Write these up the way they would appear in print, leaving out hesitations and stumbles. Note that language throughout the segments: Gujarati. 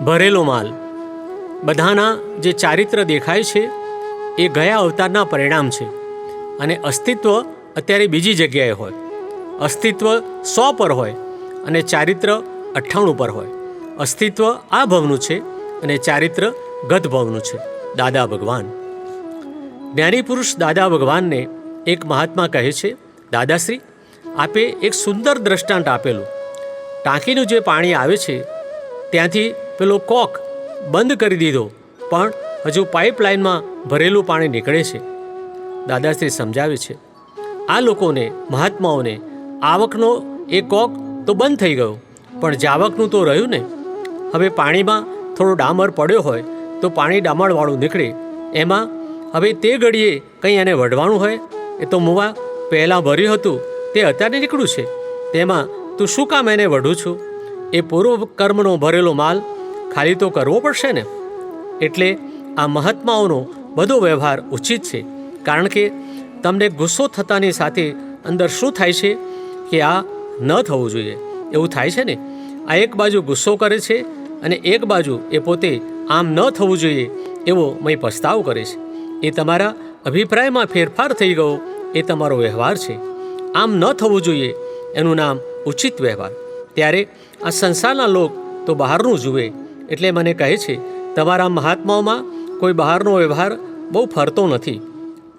ભરેલો માલ. બધાના જે ચારિત્ર દેખાય છે એ ગયા અવતારના પરિણામ છે, અને અસ્તિત્વ અત્યારે બીજી જગ્યાએ હોય. અસ્તિત્વ 100 પર હોય અને ચારિત્ર 98 પર હોય. અસ્તિત્વ આ ભવનું છે અને ચારિત્ર ગત ભવનું છે. દાદા ભગવાન. જ્ઞાની પુરુષ દાદા ભગવાનને એક મહાત્મા કહે છે, દાદાશ્રી, આપે એક સુંદર દ્રષ્ટાંત આપેલું. ટાંકીનું જે પાણી આવે છે ત્યાંથી પેલો કોક બંધ કરી દીધો, પણ હજુ પાઇપલાઇનમાં ભરેલું પાણી નીકળે છે. દાદાશ્રી સમજાવે છે, આ લોકોને, મહાત્માઓને આવકનો એ કોક તો બંધ થઈ ગયો, પણ જાવકનું તો રહ્યું ને. હવે પાણીમાં થોડો ડામર પડ્યો હોય તો પાણી ડામરવાળું નીકળે. એમાં હવે તે ઘડીએ કંઈ એને વઢવાનું હોય, એ તો મુવા પહેલાં ભર્યું હતું તે અત્યારે નીકળ્યું છે, તેમાં તું શું કામ એને વઢું છું? એ પૂર્વ કર્મનો ભરેલો માલ ખાલી તો કરવો પડશે ને. એટલે આ મહાત્માઓનો બધો વ્યવહાર ઉચિત છે, કારણ કે તમને ગુસ્સો થતાની સાથે અંદર શું થાય છે કે આ ન થવું જોઈએ એવું થાય છે ને. આ એક બાજુ ગુસ્સો કરે છે અને એક બાજુ એ પોતે આમ ન થવું જોઈએ એવો મય પસ્તાવ કરે છે. એ તમારા અભિપ્રાયમાં ફેરફાર થઈ ગયો એ તમારો વ્યવહાર છે. આમ ન થવું જોઈએ એનું નામ ઉચિત વ્યવહાર. ત્યારે આ સંસારના લોક તો બહારનું જુએ, એટલે મને કહે છે, તમારા મહાત્માઓમાં કોઈ બહારનો વ્યવહાર બહુ ફરતો નથી.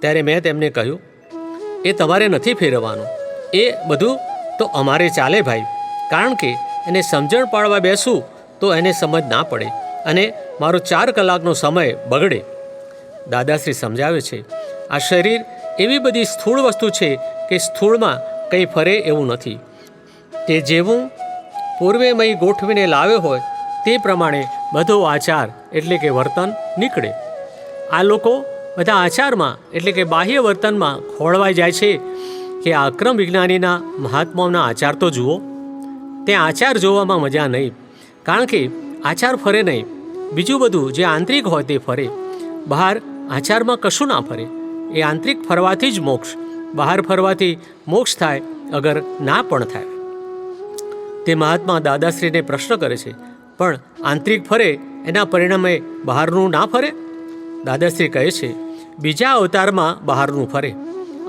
ત્યારે મેં તેમને કહ્યું, એ તમારે નથી ફેરવવાનું, એ બધું તો અમારે ચાલે ભાઈ, કારણ કે એને સમજણ પાડવા બેસું તો એને સમજ ના પડે અને મારો 4 કલાકનો સમય બગડે. દાદાશ્રી સમજાવે છે, આ શરીર એવી બધી સ્થૂળ વસ્તુ છે કે સ્થૂળમાં કંઈ ફરે એવું નથી. તે જેવું પૂર્વેમય ગોઠવીને લાવ્યો હોય તે પ્રમાણે બધો આચાર એટલે કે વર્તન નીકળે. આ લોકો બધા આચારમાં એટલે કે બાહ્ય વર્તનમાં ખોળવાઈ જાય છે કે આ અક્રમ વિજ્ઞાનીના મહાત્માઓના આચાર તો જુઓ. તે આચાર જોવામાં મજા નહીં, કારણ કે આચાર ફરે નહીં. બીજું બધું જે આંતરિક હોય તે ફરે. બહાર આચારમાં કશું ના ફરે. એ આંતરિક ફરવાથી જ મોક્ષ. બહાર ફરવાથી મોક્ષ થાય અગર ના પણ થાય. તે મહાત્મા દાદાશ્રીને પ્રશ્ન કરે છે, પણ આંતરિક ફરે એના પરિણામે બહારનું ના ફરે? દાદાશ્રી કહે છે, બીજા અવતારમાં બહારનું ફરે.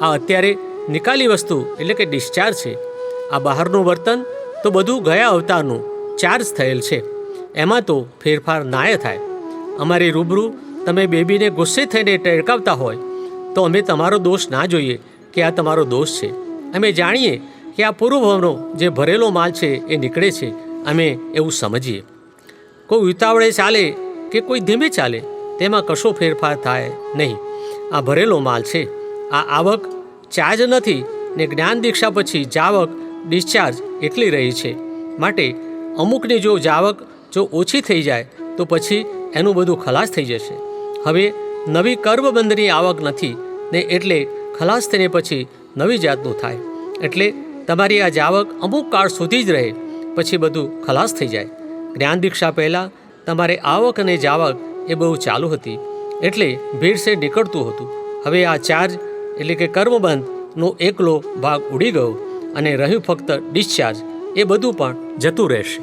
આ અત્યારે નિકાલી વસ્તુ એટલે કે ડિસ્ચાર્જ છે. આ બહારનું વર્તન તો બધું ગયા અવતારનું ચાર્જ થયેલ છે, એમાં તો ફેરફાર નાય થાય. અમારી રૂબરૂ તમે બેબીને ગુસ્સે થઈને ટેરકાવતા હોય તો અમે તમારો દોષ ના જોઈએ કે આ તમારો દોષ છે. અમે જાણીએ કે આ પૂર્વભાવનો જે ભરેલો માલ છે એ નીકળે છે, અમે એવું સમજીએ. કોઈ ઉતાવળે ચાલે કે કોઈ ધીમે ચાલે તેમાં કશો ફેરફાર થાય નહીં. આ ભરેલો માલ છે. આ આવક ચાર્જ નથી ને જ્ઞાન દીક્ષા પછી જાવક ડિસ્ચાર્જ એકલી રહી છે. માટે અમુકની જો જાવક જો ઓછી થઈ જાય તો પછી એનું બધું ખલાસ થઈ જશે. હવે નવી કર્મબંધની આવક નથી ને એટલે ખલાસ થઈને પછી નવી જાતનું થાય. એટલે તમારી આ જાવક અમુક કાળ સુધી જ રહે, પછી બધું ખલાસ થઈ જાય. જ્ઞાન દીક્ષા પહેલાં તમારે આવક અને જાવક એ બહુ ચાલુ હતી, એટલે ભેળસેળ નીકળતું હતું. હવે આ ચાર્જ એટલે કે કર્મબંધનો એકલો ભાગ ઉડી ગયો અને રહ્યું ફક્ત ડિસ્ચાર્જ. એ બધું પણ જતું રહેશે.